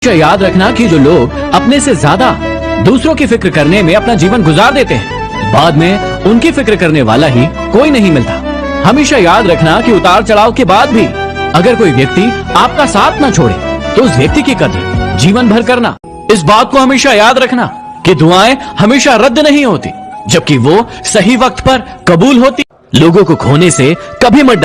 हमेशा याद रखना कि जो लोग अपने से ज्यादा दूसरों की फिक्र करने में अपना जीवन गुजार देते हैं, बाद में उनकी फिक्र करने वाला ही कोई नहीं मिलता। हमेशा याद रखना कि उतार चढ़ाव के बाद भी अगर कोई व्यक्ति आपका साथ न छोड़े तो उस व्यक्ति की कदर जीवन भर करना। इस बात को हमेशा याद रखना कि दुआएं हमेशा रद्द नहीं होती, जबकि वो सही वक्त पर कबूल होती। लोगों को खोने से कभी मत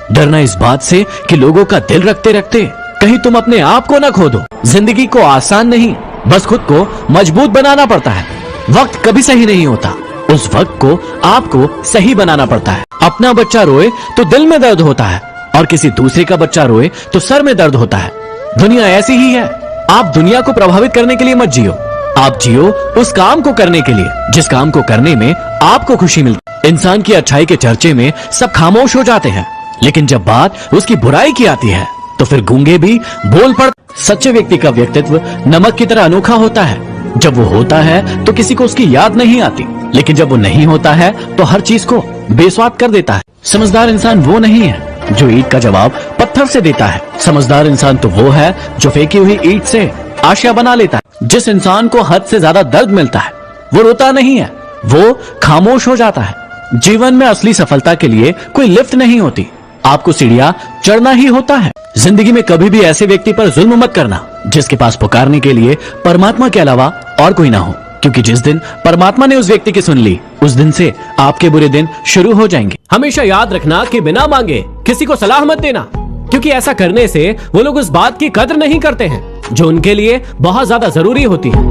डरना इस बात से कि लोगों का दिल रखते रखते कहीं तुम अपने आप को न खो दो। जिंदगी को आसान नहीं, बस खुद को मजबूत बनाना पड़ता है। वक्त कभी सही नहीं होता, उस वक्त को आपको सही बनाना पड़ता है। अपना बच्चा रोए तो दिल में दर्द होता है और किसी दूसरे का बच्चा रोए तो सर में दर्द होता है। दुनिया ऐसी ही है। आप दुनिया को प्रभावित करने के लिए मत जियो, आप जियो उस काम को करने के लिए जिस काम को करने में आपको खुशी मिलती। इंसान की अच्छाई के चर्चे में सब खामोश हो जाते हैं, लेकिन जब बात उसकी बुराई की आती है तो फिर गूंगे भी बोल पड़ते। सच्चे व्यक्ति का व्यक्तित्व नमक की तरह अनोखा होता है। जब वो होता है तो किसी को उसकी याद नहीं आती, लेकिन जब वो नहीं होता है तो हर चीज को बेस्वाद कर देता है। समझदार इंसान वो नहीं है जो ईंट का जवाब पत्थर से देता है। समझदार इंसान तो वो है जो फेंकी हुई ईंट से आशिया बना लेता है। जिस इंसान को हद से ज्यादा दर्द मिलता है वो रोता नहीं है, वो खामोश हो जाता है। जीवन में असली सफलता के लिए कोई लिफ्ट नहीं होती, आपको सीढ़ियां चढ़ना ही होता है। जिंदगी में कभी भी ऐसे व्यक्ति पर जुल्म मत करना जिसके पास पुकारने के लिए परमात्मा के अलावा और कोई ना हो, क्योंकि जिस दिन परमात्मा ने उस व्यक्ति की सुन ली उस दिन से आपके बुरे दिन शुरू हो जाएंगे। हमेशा याद रखना कि बिना मांगे किसी को सलाह मत देना, क्योंकि ऐसा करने से वो लोग उस बात की कदर नहीं करते हैं जो उनके लिए बहुत ज्यादा जरूरी होती है।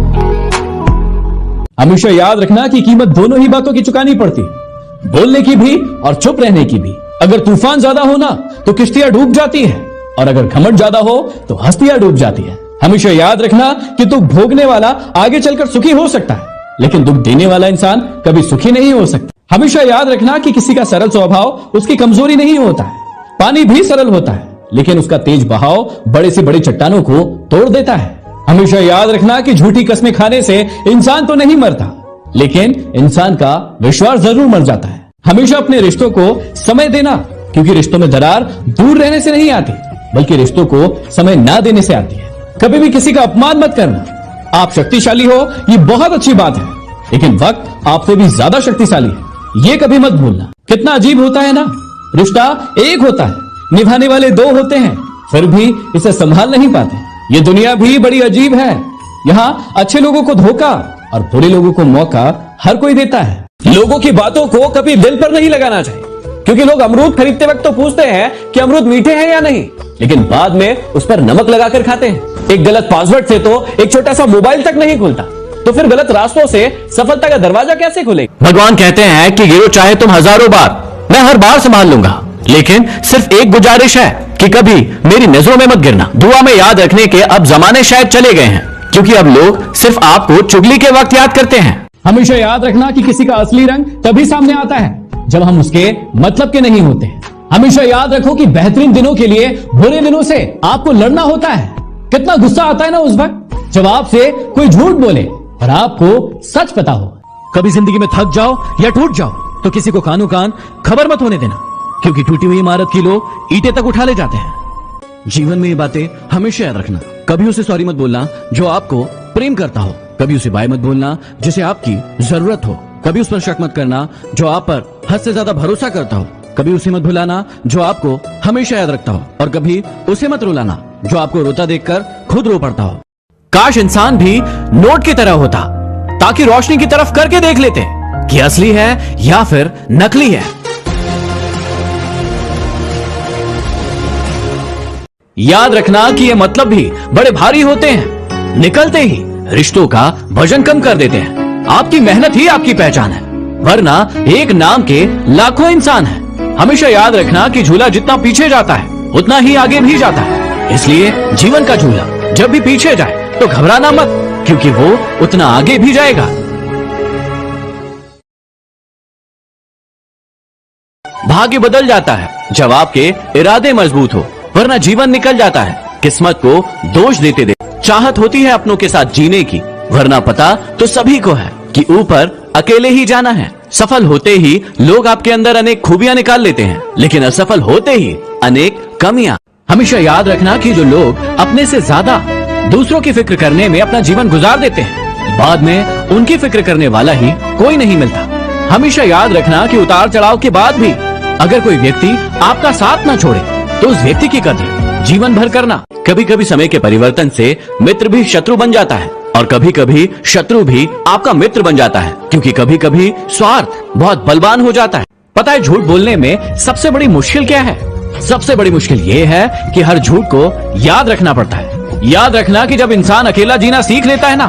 हमेशा याद रखना कि कीमत दोनों ही बातों की चुकानी पड़ती, बोलने की भी और चुप रहने की भी। अगर तूफान ज्यादा हो ना तो किश्तियां डूब जाती है, और अगर घमंड ज्यादा हो तो हस्तियां डूब जाती है। हमेशा याद रखना कि दुख भोगने वाला आगे चलकर सुखी हो सकता है, लेकिन दुख देने वाला इंसान कभी सुखी नहीं हो सकता। हमेशा याद रखना कि किसी का सरल स्वभाव उसकी कमजोरी नहीं होता है। पानी भी सरल होता है, लेकिन उसका तेज बहाव बड़े से बड़े चट्टानों को तोड़ देता है। हमेशा याद रखना कि झूठी कस्में खाने से इंसान तो नहीं मरता, लेकिन इंसान का विश्वास जरूर मर जाता है। हमेशा अपने रिश्तों को समय देना, क्योंकि रिश्तों में दरार दूर रहने से नहीं आती, बल्कि रिश्तों को समय ना देने से आती है। कभी भी किसी का अपमान मत करना। आप शक्तिशाली हो ये बहुत अच्छी बात है, लेकिन वक्त आपसे भी ज्यादा शक्तिशाली है, ये कभी मत भूलना। कितना अजीब होता है ना, रिश्ता एक होता है, निभाने वाले दो होते हैं, फिर भी इसे संभाल नहीं पाते। ये दुनिया भी बड़ी अजीब है। यहाँ अच्छे लोगों को धोखा और बुरे लोगों को मौका हर कोई देता है। लोगों की बातों को कभी दिल पर नहीं लगाना चाहिए, क्योंकि लोग अमरूद खरीदते वक्त तो पूछते हैं कि अमरूद मीठे हैं या नहीं, लेकिन बाद में उस पर नमक लगाकर खाते हैं। एक गलत पासवर्ड से तो एक छोटा सा मोबाइल तक नहीं खुलता, तो फिर गलत रास्तों से सफलता का दरवाजा कैसे खुलेगा। भगवान कहते हैं कि गिरो चाहे तुम हजारों बार, मैं हर बार संभाल लूंगा, लेकिन सिर्फ एक गुजारिश है कि कभी मेरी नजरों में मत गिरना। दुआ में याद रखने के अब जमाने शायद चले गए हैं, क्योंकि अब लोग सिर्फ आपको चुगली के वक्त याद करते हैं। हमेशा याद रखना कि किसी का असली रंग तभी सामने आता है जब हम उसके मतलब के नहीं होते। हमेशा याद रखो कि बेहतरीन दिनों के लिए बुरे दिनों से आपको लड़ना होता है। कितना गुस्सा आता है ना उस वक्त जब आपसे कोई झूठ बोले और आपको सच पता हो। कभी जिंदगी में थक जाओ या टूट जाओ तो किसी को कानो कान खबर मत होने देना, क्योंकि टूटी हुई इमारत की लोग ईंटें तक उठा ले जाते हैं। जीवन में ये बातें हमेशा याद रखना। कभी उसे सॉरी मत बोलना जो आपको प्रेम करता हो, कभी उसे बाय मत बोलना जिसे आपकी जरूरत हो, कभी उस पर शक मत करना जो आप पर हद से ज्यादा भरोसा करता हो, कभी उसे मत भुलाना जो आपको हमेशा याद रखता हो, और कभी उसे मत रुलाना जो आपको रोता देखकर खुद रो पड़ता हो। काश इंसान भी नोट की तरह होता, ताकि रोशनी की तरफ करके देख लेते कि असली है या फिर नकली है। याद रखना कि ये मतलब भी बड़े भारी होते हैं, निकलते ही रिश्तों का वजन कम कर देते हैं। आपकी मेहनत ही आपकी पहचान है, वरना एक नाम के लाखों इंसान हैं। हमेशा याद रखना कि झूला जितना पीछे जाता है उतना ही आगे भी जाता है, इसलिए जीवन का झूला जब भी पीछे जाए तो घबराना मत, क्योंकि वो उतना आगे भी जाएगा। भाग्य बदल जाता है जब आपके इरादे मजबूत हो, वरना जीवन निकल जाता है किस्मत को दोष देते दे। चाहत होती है अपनों के साथ जीने की, वरना पता तो सभी को है कि ऊपर अकेले ही जाना है। सफल होते ही लोग आपके अंदर अनेक खूबियां निकाल लेते हैं, लेकिन असफल होते ही अनेक कमियां। हमेशा याद रखना कि जो लोग अपने से ज्यादा दूसरों की फिक्र करने में अपना जीवन गुजार देते हैं, बाद में उनकी फिक्र करने वाला ही कोई नहीं मिलता। हमेशा याद रखना कि उतार चढ़ाव के बाद भी अगर कोई व्यक्ति आपका साथ ना छोड़े तो उस व्यक्ति की कदर जीवन भर करना। कभी कभी समय के परिवर्तन से मित्र भी शत्रु बन जाता है और कभी कभी शत्रु भी आपका मित्र बन जाता है, क्योंकि कभी कभी स्वार्थ बहुत बलवान हो जाता है। पता है झूठ बोलने में सबसे बड़ी मुश्किल क्या है? सबसे बड़ी मुश्किल ये है कि हर झूठ को याद रखना पड़ता है। याद रखना कि जब इंसान अकेला जीना सीख लेता है ना,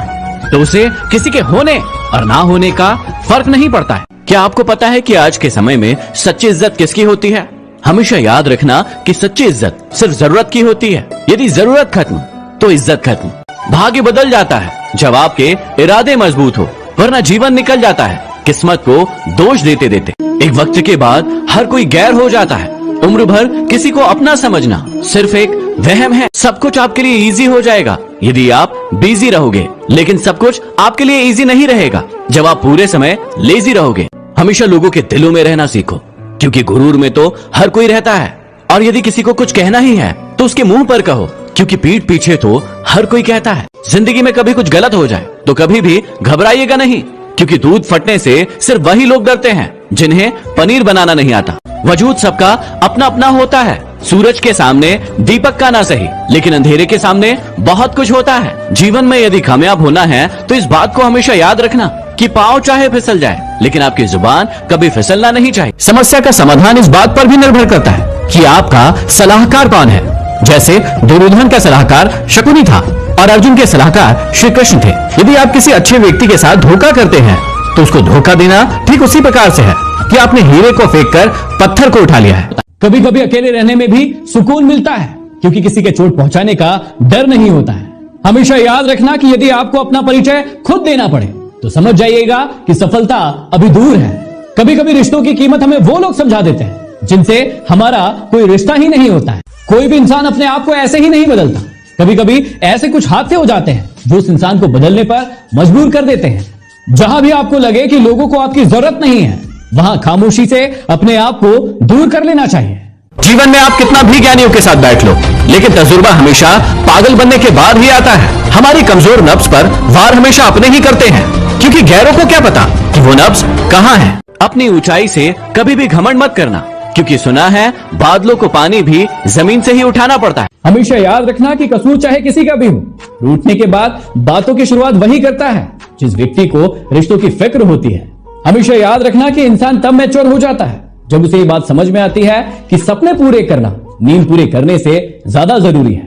तो उसे किसी के होने और ना होने का फर्क नहीं पड़ता है। क्या आपको पता है कि आज के समय में सच्ची इज्जत किसकी होती है? हमेशा याद रखना कि सच्ची इज्जत सिर्फ जरूरत की होती है। यदि जरूरत खत्म तो इज्जत खत्म। भाग्य बदल जाता है जब आपके इरादे मजबूत हो, वरना जीवन निकल जाता है किस्मत को दोष देते देते। एक वक्त के बाद हर कोई गैर हो जाता है। उम्र भर किसी को अपना समझना सिर्फ एक वहम है। सब कुछ आपके लिए इजी हो जाएगा यदि आप बिजी रहोगे, लेकिन सब कुछ आपके लिए इजी नहीं रहेगा जब आप पूरे समय लेजी रहोगे। हमेशा लोगों के दिलों में रहना सीखो, क्योंकि गुरूर में तो हर कोई रहता है। और यदि किसी को कुछ कहना ही है तो उसके मुंह पर कहो, क्योंकि पीठ पीछे तो हर कोई कहता है। जिंदगी में कभी कुछ गलत हो जाए तो कभी भी घबराइएगा नहीं, क्योंकि दूध फटने से सिर्फ वही लोग डरते हैं जिन्हें पनीर बनाना नहीं आता। वजूद सबका अपना अपना होता है। सूरज के सामने दीपक का ना सही, लेकिन अंधेरे के सामने बहुत कुछ होता है। जीवन में यदि कामयाब होना है तो इस बात को हमेशा याद रखना कि पांव चाहे फिसल जाए, लेकिन आपकी जुबान कभी फिसलना नहीं चाहिए। समस्या का समाधान इस बात पर भी निर्भर करता है कि आपका सलाहकार कौन है। जैसे दुर्योधन का सलाहकार शकुनी था और अर्जुन के सलाहकार श्री कृष्ण थे। यदि आप किसी अच्छे व्यक्ति के साथ धोखा करते हैं तो उसको धोखा देना ठीक उसी प्रकार से है कि आपने हीरे को फेंक कर पत्थर को उठा लिया है। कभी कभी अकेले रहने में भी सुकून मिलता है, क्योंकि किसी के चोट पहुंचाने का डर नहीं होता है। हमेशा याद रखना कि यदि आपको अपना परिचय खुद देना पड़े तो समझ जाइएगा कि सफलता अभी दूर है। कभी कभी रिश्तों की कीमत हमें वो लोग समझा देते हैं जिनसे हमारा कोई रिश्ता ही नहीं होता है। कोई भी इंसान अपने आप को ऐसे ही नहीं बदलता। कभी कभी ऐसे कुछ हादसे हो जाते हैं जो उस इंसान को बदलने पर मजबूर कर देते हैं। जहां भी आपको लगे कि लोगों को आपकी जरूरत नहीं है, वहां खामोशी से अपने आप को दूर कर लेना चाहिए। जीवन में आप कितना भी ज्ञानियों के साथ बैठ लो, लेकिन तजुर्बा हमेशा पागल बनने के बाद ही आता है। हमारी कमजोर नब्ज पर वार हमेशा अपने ही करते हैं, क्योंकि गैरों को क्या पता कि वो नब्ज कहां है। अपनी ऊंचाई से कभी भी घमंड मत करना, क्योंकि सुना है बादलों को पानी भी जमीन से ही उठाना पड़ता है। हमेशा याद रखना कि कसूर चाहे किसी का भी हो, रूठने के बाद बातों की शुरुआत वही करता है जिस व्यक्ति को रिश्तों की फिक्र होती है। हमेशा याद रखना कि इंसान तब मैच्योर हो जाता है जब उसे ये बात समझ में आती है कि सपने पूरे करना नींद पूरे करने से ज्यादा जरूरी है।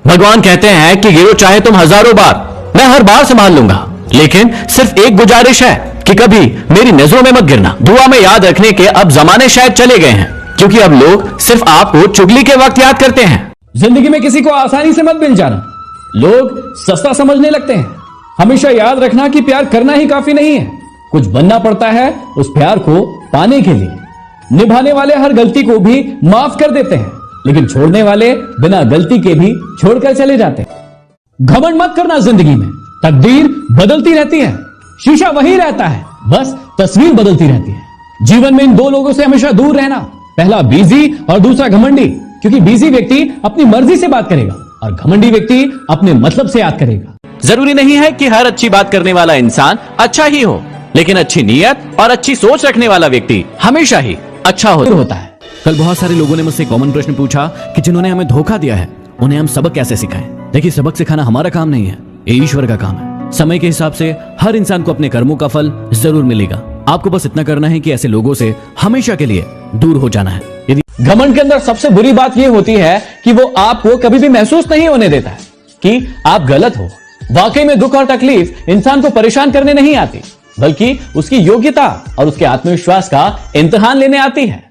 भगवान कहते हैं कि गिरो चाहे तुम हजारों बार, मैं हर बार संभाल लूंगा, लेकिन सिर्फ एक गुजारिश है कि कभी मेरी नजरों में मत गिरना। दुआ में याद रखने के अब जमाने शायद चले गए हैं, क्योंकि अब लोग सिर्फ आपको चुगली के वक्त याद करते हैं। जिंदगी में किसी को आसानी से मत मिल जाना, लोग सस्ता समझने लगते हैं। हमेशा याद रखना कि प्यार करना ही काफी नहीं है, कुछ बनना पड़ता है उस प्यार को पाने के लिए। निभाने वाले हर गलती को भी माफ कर देते हैं, लेकिन छोड़ने वाले बिना गलती के भी छोड़कर चले जाते हैं। घमंड मत करना जिंदगी में, तकदीर बदलती रहती है, शीशा वही रहता है, बस तस्वीर बदलती रहती है। जीवन में इन दो लोगों से हमेशा दूर रहना, पहला बिजी और दूसरा घमंडी, क्योंकि बिजी व्यक्ति अपनी मर्जी से बात करेगा और घमंडी व्यक्ति अपने मतलब से याद करेगा। जरूरी नहीं है कि हर अच्छी बात करने वाला इंसान अच्छा ही हो, लेकिन अच्छी नीयत और अच्छी सोच रखने वाला व्यक्ति हमेशा ही अच्छा होता है। कल बहुत सारे लोगों ने मुझसे कॉमन प्रश्न पूछा कि जिन्होंने हमें धोखा दिया है उन्हें हम सबक कैसे सिखाएं। देखिए, सबक सिखाना हमारा काम नहीं है, ये ईश्वर का काम है। समय के हिसाब से हर इंसान को अपने कर्मों का फल जरूर मिलेगा। आपको बस इतना करना है कि ऐसे लोगों से हमेशा के लिए दूर हो जाना है। यदि घमंड के अंदर सबसे बुरी बात यह होती है कि वो आपको कभी भी महसूस नहीं होने देता है कि आप गलत हो। वाकई में दुख और तकलीफ इंसान को परेशान करने नहीं आती, बल्कि उसकी योग्यता और उसके आत्मविश्वास का इम्तिहान लेने आती है।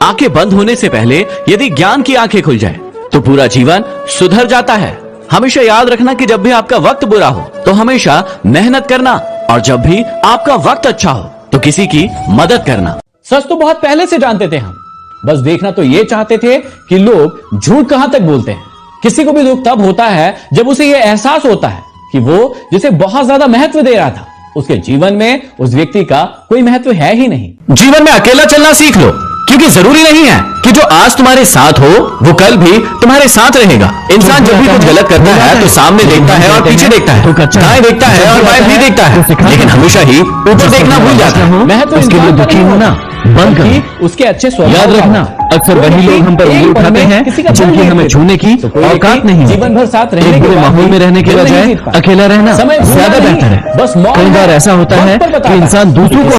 आंखें बंद होने से पहले यदि ज्ञान की आंखें खुल जाए तो पूरा जीवन सुधर जाता है। हमेशा याद रखना कि जब भी आपका वक्त बुरा हो तो हमेशा मेहनत करना, और जब भी आपका वक्त अच्छा हो तो किसी की मदद करना। सच तो बहुत पहले से जानते थे हम, बस देखना तो ये चाहते थे कि लोग झूठ कहां तक बोलते हैं। किसी को भी दुख तब होता है जब उसे यह एहसास होता है कि वो जिसे बहुत ज्यादा महत्व दे रहा था, उसके जीवन में उस व्यक्ति का कोई महत्व है ही नहीं। जीवन में अकेला चलना सीख लो, क्योंकि जरूरी नहीं है कि जो आज तुम्हारे साथ हो वो कल भी तुम्हारे साथ रहेगा। इंसान जब भी कुछ गलत करता है तो सामने देखता है और पीछे देखता है, दाएं देखता है और बाएं भी देखता है, लेकिन हमेशा ही ऊपर देखना भूल जाता है। मैं तो उसके लिए इंसान दुखी नहीं होना हूं, बंद बल्कि करो। उसके अच्छे स्वभाव याद का रखना, होता है। अक्सर कोई वही लोग हम पर एक उंगली पल उठाते में हैं किसी का जिनकी दिल हमें नहीं छूने की तो कोई औकात व्यक्ति नहीं है। जीवन भर साथ रहने एक के बुरे बाद माहौल भी में रहने के दिल नहीं बजाय जीत पाता। अकेला रहना समय भूलना ज्यादा नहीं, बेहतर है। बस मौन कई बार है, ऐसा होता वक्त है पर बताता कि है। इंसान दूसरों को